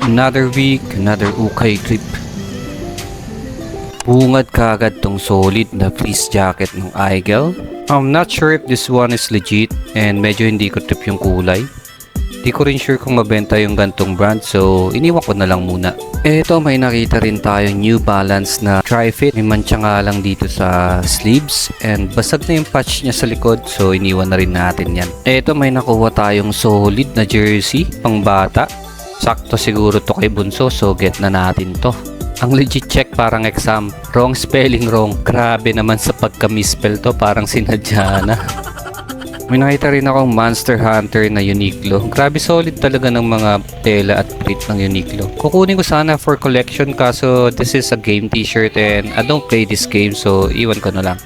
Another week, another ukay trip. Bungad kaagad tong solid na fleece jacket ng Eigel. I'm not sure if this one is legit and medyo hindi ko trip yung kulay. Di ko rin sure kung mabenta yung gantong brand, so iniwan ko na lang muna. Eto, may nakita rin tayong New Balance na Tri-Fit. May mantsa nga lang dito sa sleeves and basag na yung patch niya sa likod, so iniwan na rin natin yan. Eto, may nakuha tayong solid na jersey pang bata. Sakto siguro to kay Bunso, so get na natin to. Ang legit check parang exam. Wrong spelling wrong. Grabe naman sa pagka-misspell to, parang sinadya na. May nakita rin akong Monster Hunter na Uniqlo. Grabe solid talaga ng mga tela at print ng Uniqlo. Kukunin ko sana for collection kaso this is a game t-shirt and I don't play this game, so iwan ko na lang.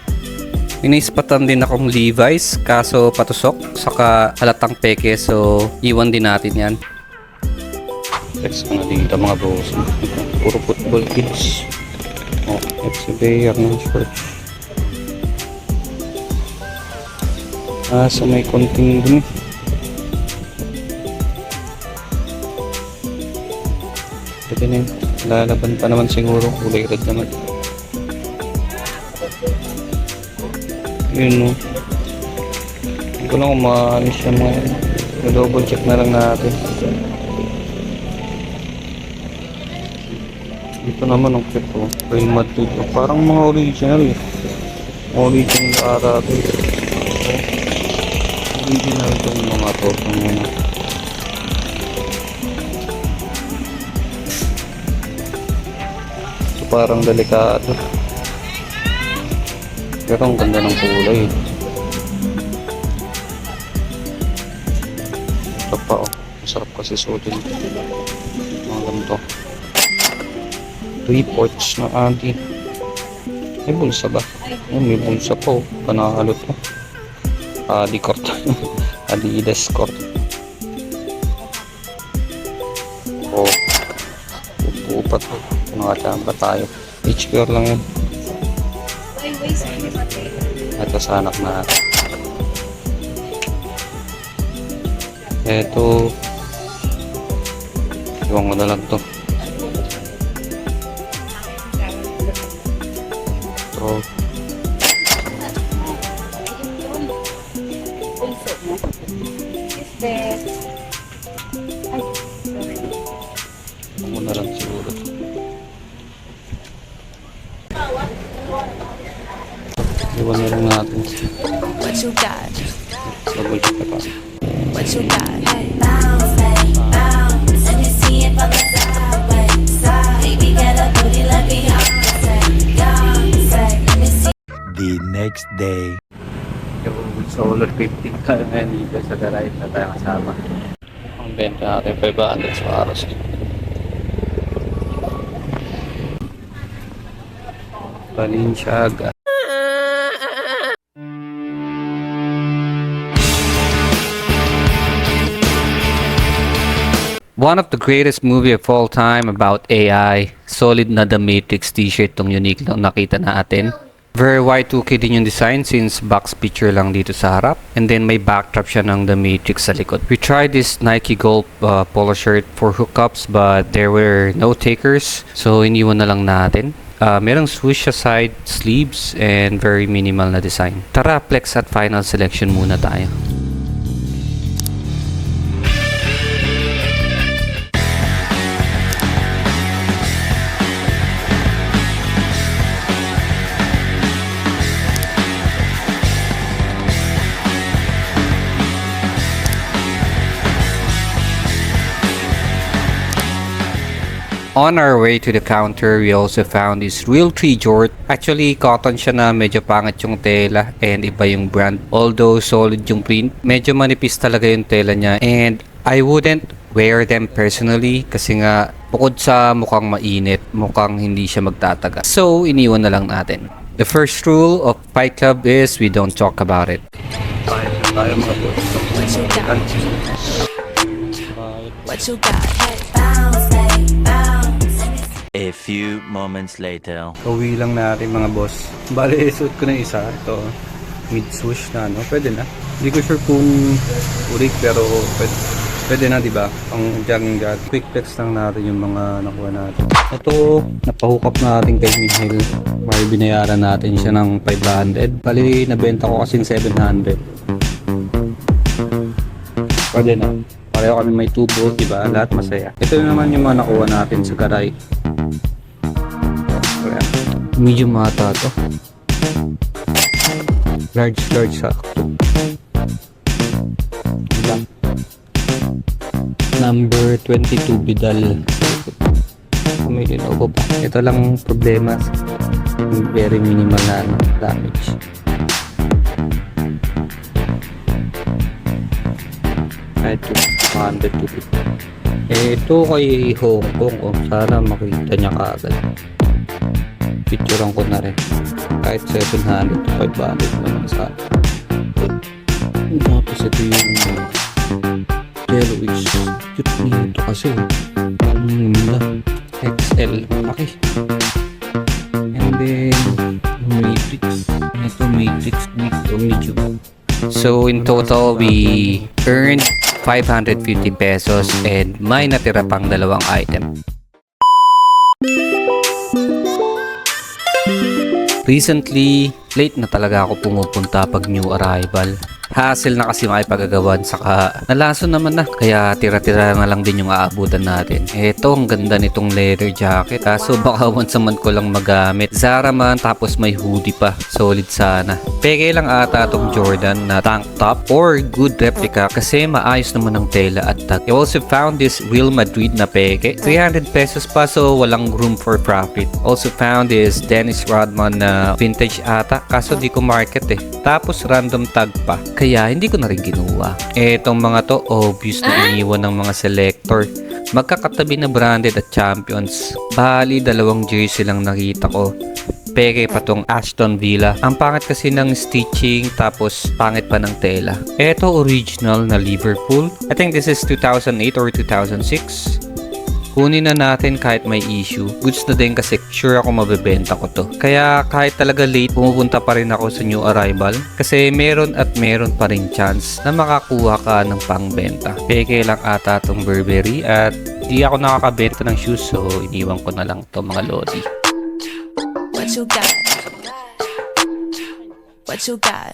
Inispatan din akong Levi's kaso patusok saka halatang peke, so iwan din natin yan. Flex ko na dito mga boss. Puro football kids. Oh, FC Bayer ng shorts. So may konting dumi. Pwede na yun. Lalaban pa naman siguro. Kulay red naman. Yun no. Hindi ko lang umaalis siya mga. Double check na lang natin. Dito naman ang clip ko. Real Madrid. Parang mga original eh. Original ata ito. Original itong mga to. So, parang delikado. Pero ang ganda ng kulay. Ito pa oh. Masarap kasi suotin. Mga ganito. 3 ports na adi. May bulsa ba? Oh, may bulsa po. Panalo to. Adicort. Adidas Cort. Oh. Upo to. Nakachamba tayo. HQR lang yan. Ito sa anak na. Ito. Iwan ko na lang to. Ito. Ako na lang siguro. Iwan na lang natin. What you got? Double check na pa. What you got? Bounce, baby, bounce. Let me see it from the side. Baby, get a booty like Beyonce. Let me see. The next day. Solar 15 tayo ngayon dito sa garage na tayo kasama. Ang benta natin 500 sa aros. Balenciaga. One of the greatest movie of all time about AI. Solid na The Matrix t-shirt tong Uniqlo nakita natin. Very Y2K din yung design since box picture lang dito sa harap. And then may backdrop siya ng The Matrix sa likod. We tried this Nike Gold polo shirt for hookups but there were no takers. So iniwan na lang natin. Merong swoosh siya side sleeves and very minimal na design. Tara, flex at final selection muna tayo. On our way to the counter, we also found this Realtree Jort. Actually, cotton siya na medyo pangit yung tela and iba yung brand. Although solid yung print, medyo manipis talaga yung tela niya and I wouldn't wear them personally kasi nga bukod sa mukhang mainit, mukhang hindi siya magtataga. So, iniwan na lang natin. The first rule of Fight Club is we don't talk about it. What you got? What you got? Bounce, baby, bounce. A few moments later. Uwi lang natin mga boss. Bale, suot ko na isa. Ito, mid swoosh na ano. Pwede na. Hindi ko sure kung urik pero pwede. Pwede na, di ba? Ang jogging gat. Quick flex lang natin yung mga nakuha natin. Ito, napahook up natin kay Michael. May binayaran natin siya ng 500. Bali, nabenta ko kasi 700. Pwede na. Pareho kami may tubo, di ba? Lahat masaya. Ito naman yung mga nakuha natin sa garay. Medium mata to. Large sakto. Number 22 Vidal. May linogo pa. Ito lang problema. Very minimal na damage. Kahit 200 to 50. Ito kay Hong Kong. Oh, sana makita niya kaagad. Picturean ko na rin. Kahit 700 to 500 naman sana. Tapos ito yung yellowish. Cute nito kasi. XL. Okay. And then Matrix. Ito Matrix. Ito medium. So in total we earned 550 pesos and may natira pang dalawang item. Recently, late na talaga ako pumupunta pag new arrival. Hassle na kasi makipagagawan, saka nalason naman na, kaya tira-tira na lang din yung aabutan natin. Eto, ang ganda nitong leather jacket, kaso baka once a month ko lang magamit. Zara man, tapos may hoodie pa, solid sana. Peke lang ata itong Jordan na tank top or good replica kasi maayos naman ang tela at tag. I also found this Real Madrid na peke, 300 pesos pa, so walang room for profit. Also found this Dennis Rodman na vintage ata, kaso di ko market eh. Tapos random tag pa, kaya hindi ko na rin ginuha. Etong mga to, obvious na iniwan ng mga selector. Magkakatabi na branded at champions. Bali, dalawang jersey lang nakita ko. Peke pa tong Aston Villa. Ang pangit kasi ng stitching, tapos pangit pa ng tela. Eto, original na Liverpool. I think this is 2008 or 2006. Kunin na natin kahit may issue. Goods na din kasi sure ako mabebenta ko to. Kaya kahit talaga late, pumupunta pa rin ako sa new arrival. Kasi meron at meron pa rin chance na makakuha ka ng pangbenta. Peke lang ata tong Burberry at di ako nakakabenta ng shoes, so iniwan ko na lang to mga lodi. What you got? What you got?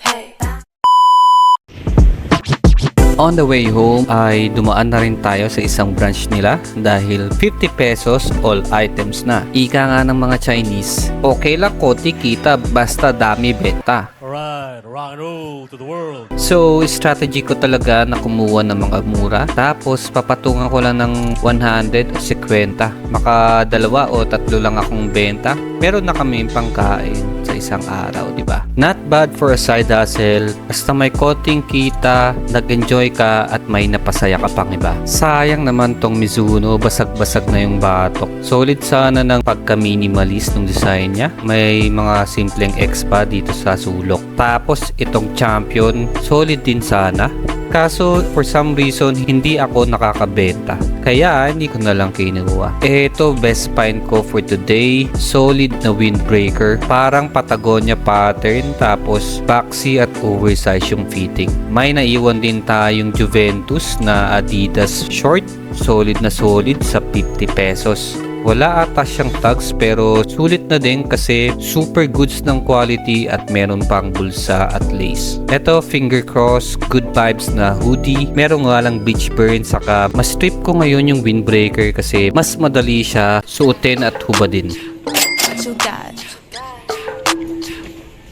On the way home ay dumaan na rin tayo sa isang branch nila dahil 50 pesos all items na. Ika nga ng mga Chinese, okay lang konti kita basta dami benta. Alright, rock and roll to the world. So, strategy ko talaga na kumuha ng mga mura. Tapos, papatungan ko lang ng 100 o 50. Maka dalawa o tatlo lang akong benta. Meron na kami pangkain sa isang araw, di ba? Not bad for a side hustle. Basta may konting kita, nag-enjoy ka at may napasaya ka pang iba. Sayang naman tong Mizuno, basag-basag na yung batok. Solid sana ng pagka-minimalist ng design niya. May mga simpleng expa dito sa sulok. Tapos itong Champion, solid din sana. Kaso for some reason hindi ako nakakabenta. Kaya hindi ko na lang kinuha. Ito best find ko for today. Solid na windbreaker. Parang Patagonia pattern. Tapos boxy at oversize yung fitting. May naiwan din tayong Juventus na Adidas short. Solid na solid sa 50 pesos. Wala ata siyang tags pero sulit na din kasi super goods ng quality at meron pang bulsa at lace. Ito finger cross, good vibes na hoodie. Meron nga lang beach burn, saka mas trip ko ngayon yung windbreaker kasi mas madali siya suotin at hubadin. What you got?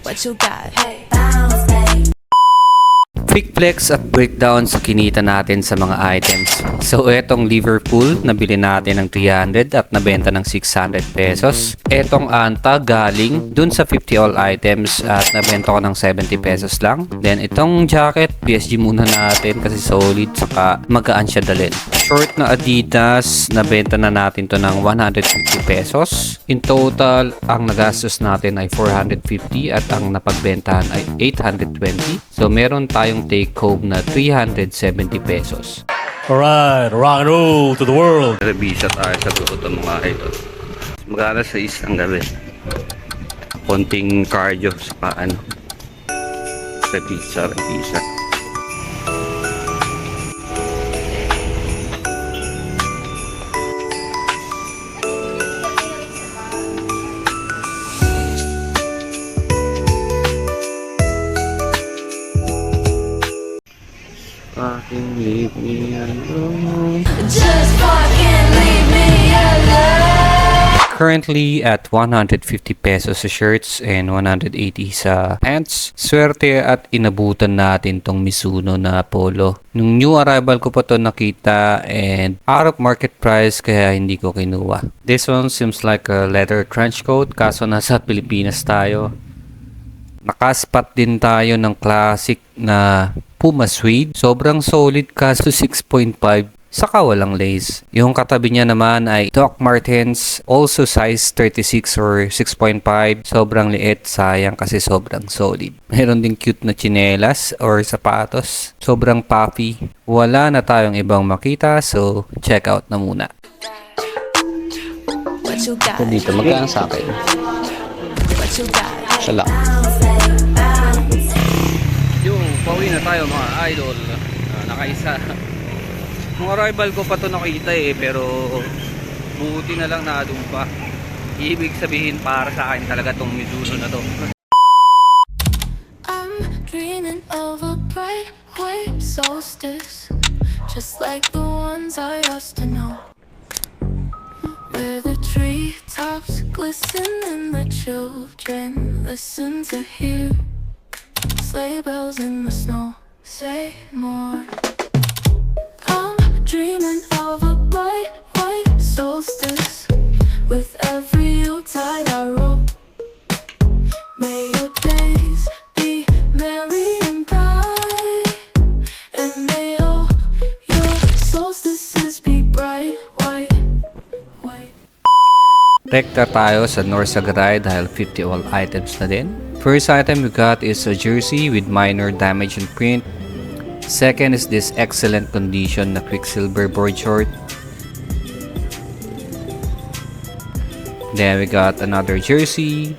What you got? Bounce, babe. Quick flex at breakdown sa kinita natin sa mga items. So etong Liverpool, nabili natin ng 300 at nabenta ng 600 pesos. Etong Anta, galing dun sa 50 all items at nabenta ko ng 70 pesos lang. Then itong jacket, PSG muna natin kasi solid saka magaan siya dalhin. Short na Adidas, nabenta na natin to ng 150 pesos. In total, ang nagastos natin ay 450 at ang napagbentahan ay 820. So meron tayong take home na 370 pesos. Alright, rock and roll to the world. Revisa tayo sa gutom mga idol. Magana sa isang gabi. Konting cardio sa ano. Revisa. currently at 150 pesos sa shirts and 180 sa pants. Swerte at inabutan natin tong Mizuno na polo. Nung new arrival ko pa to nakita and out of market price kaya hindi ko kinuha. This one seems like a leather trench coat kaso nasa Pilipinas tayo. Nakaspat din tayo ng classic na Puma suede. Sobrang solid kaso 6.5. Saka walang lace. Yung katabi niya naman ay Doc Martens, also size 36 or 6.5. Sobrang liit, sayang kasi sobrang solid. Meron din cute na tsinelas or sapatos. Sobrang puffy. Wala na tayong ibang makita, so check out na muna. What you got? Dito, magkano sa akin? What you got? Siya lang. Yung, pauwi na tayo mga idol. Nakaisa. Nung arrival ko pa to nakita pero buti na lang na doon pa. Ibig sabihin para sa akin talaga tong Mizuno na to. I'm dreaming of a bright white solstice, just like the ones I used to know, where the treetops glisten and the children listen to hear sleigh bells in the snow. Say more. I'm dreaming of a bright white solstice, with every yuletide I roll. May your days be merry and bright, and may all your solstices be bright white, white. Rekta tayo sa North Sagaray dahil 50 all items na din. First item we got is a jersey with minor damage and print. Second is this excellent condition na Quicksilver board short. Then we got another jersey.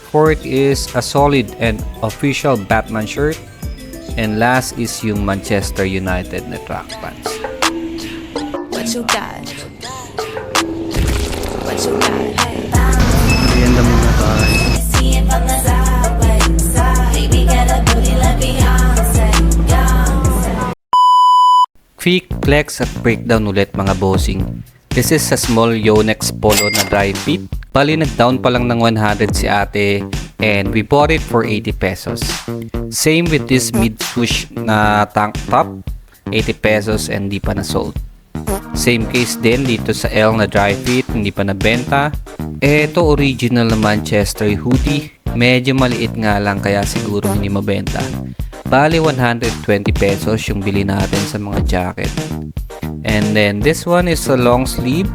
Fourth is a solid and official Batman shirt. And last is yung Manchester United na track pants. What you got? What you got? Ayan na muna tayo. See it from the highway side. Baby, get a booty like Beyonce, Beyonce. Quick flex at breakdown ulit mga bossing. This is a small Yonex polo na dry fit. Bali nag-down pa lang ng 100 si ate and we bought it for 80 pesos. Same with this mid swoosh na tank top, 80 pesos and di pa na sold. Same case din dito sa L na dry fit, hindi pa nabenta. Ito original na Manchester hoodie. Medyo maliit nga lang kaya siguro hindi mabenta. Bali 120 pesos yung bili natin sa mga jacket. And then this one is a long sleeve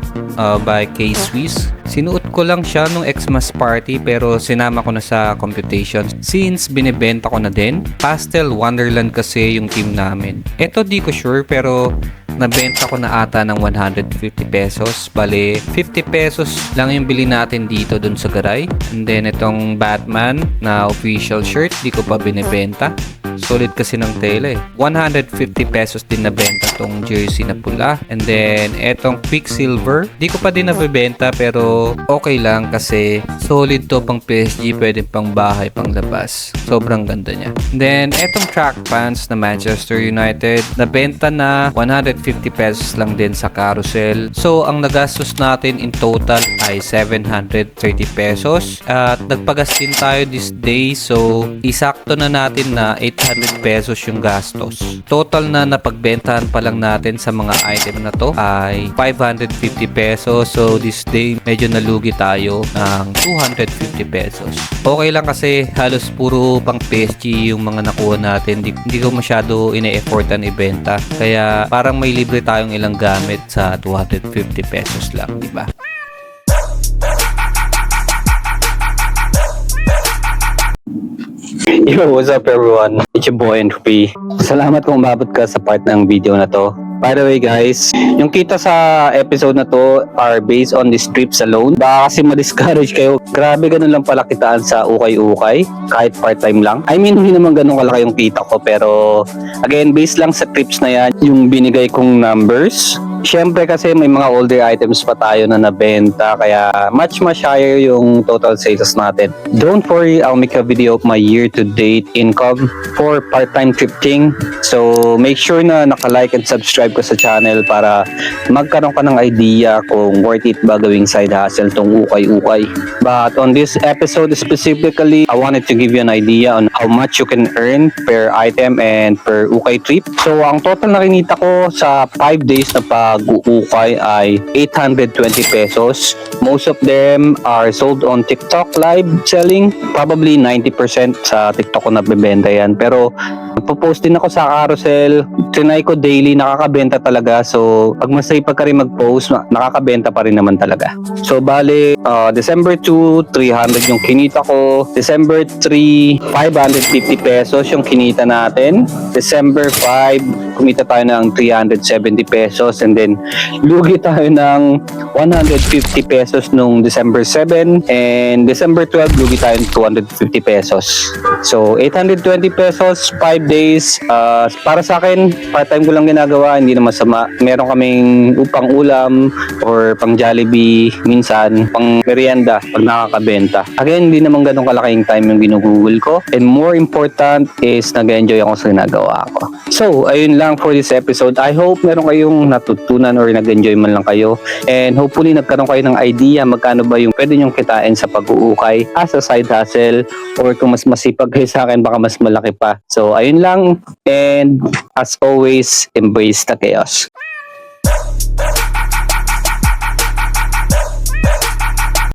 by K-Swiss. Sinuot ko lang siya nung Xmas party pero sinama ko na sa computation since binibenta ko na din. Pastel Wonderland kasi yung team namin. Ito di ko sure pero nabenta ko na ata ng 150 pesos. Bale, 50 pesos lang yung bili natin dito dun sa Garay. And then itong Batman na official shirt, di ko pa binibenta. Solid kasi ng tela 150 pesos din nabenta tong jersey na pula. And then, etong Quicksilver, di ko pa din nabibenta pero okay lang kasi solid to pang PSG, pwede pang bahay, pang labas. Sobrang ganda niya. And then, etong track pants na Manchester United, nabenta na 150 pesos lang din sa carousel. So, ang nagastos natin in total ay 730 pesos. At nagpagas din tayo this day. So, isakto na natin na 800 pesos yung gastos. Total na napagbentahan pa lang natin sa mga item na to ay 550 pesos. So this day medyo nalugi tayo ng 250 pesos. Okay lang kasi halos puro pang PSG yung mga nakuha natin. Hindi ko masyado ine-effortan ibenta. Kaya parang may libre tayong ilang gamit sa 250 pesos lang, di ba? Yo, what's up everyone? It's your boy Entropy. Salamat kung umabot ka sa part ng video na to. By the way guys, yung kita sa episode na to are based on the strips alone. Baka kasi ma-discourage kayo. Grabe ganun lang pala kitaan sa ukay-ukay, kahit part-time lang. I mean, hindi naman ganun kalaki yung kita ko. Pero again, based lang sa trips na yan, yung binigay kong numbers Syempre kasi may mga older items pa tayo na nabenta kaya much higher yung total sales natin. Don't worry, I'll make a video of my year-to-date income for part-time thrifting. So make sure na naka-like and subscribe ka sa channel para magkaroon ka ng idea kung worth it ba gawing side hustle tong ukay-ukay. But on this episode specifically, I wanted to give you an idea on how much you can earn per item and per ukay trip. So ang total na kinita ko sa 5 days na pag-uukay ay 820 pesos. Most of them are sold on TikTok live selling. Probably 90% sa TikTok ko nabebenta yan. Pero nagpo-post din ako sa carousel. Trinay ko daily, nakakabenta talaga. So pag masipag ka rin mag-post, nakakabenta pa rin naman talaga. So bale, December 2, 300 yung kinita ko. December 3, 550 pesos yung kinita natin. December 5, kumita tayo ng 370 pesos, and then lugi tayo ng 150 pesos nung December 7, and December 12 lugi tayo ng 250 pesos. So 820 pesos 5 days. Para sa akin, part-time ko lang ginagawa, hindi na masama. Meron kaming upang ulam or pang Jollibee, minsan pang merienda pag nakakabenta. Again, hindi naman ganun kalaking time yung ginugugol ko, and more important is nag-enjoy ako sa ginagawa ko. So ayun lang for this episode. I hope meron kayong natutunan or nag-enjoy man lang kayo, and hopefully nagkaroon kayo ng idea magkano ba yung pwede nyong kitain sa pag-uukay as a side hustle, or kung mas masipag kayo sa akin baka mas malaki pa. So ayun lang, and as always, embrace the chaos.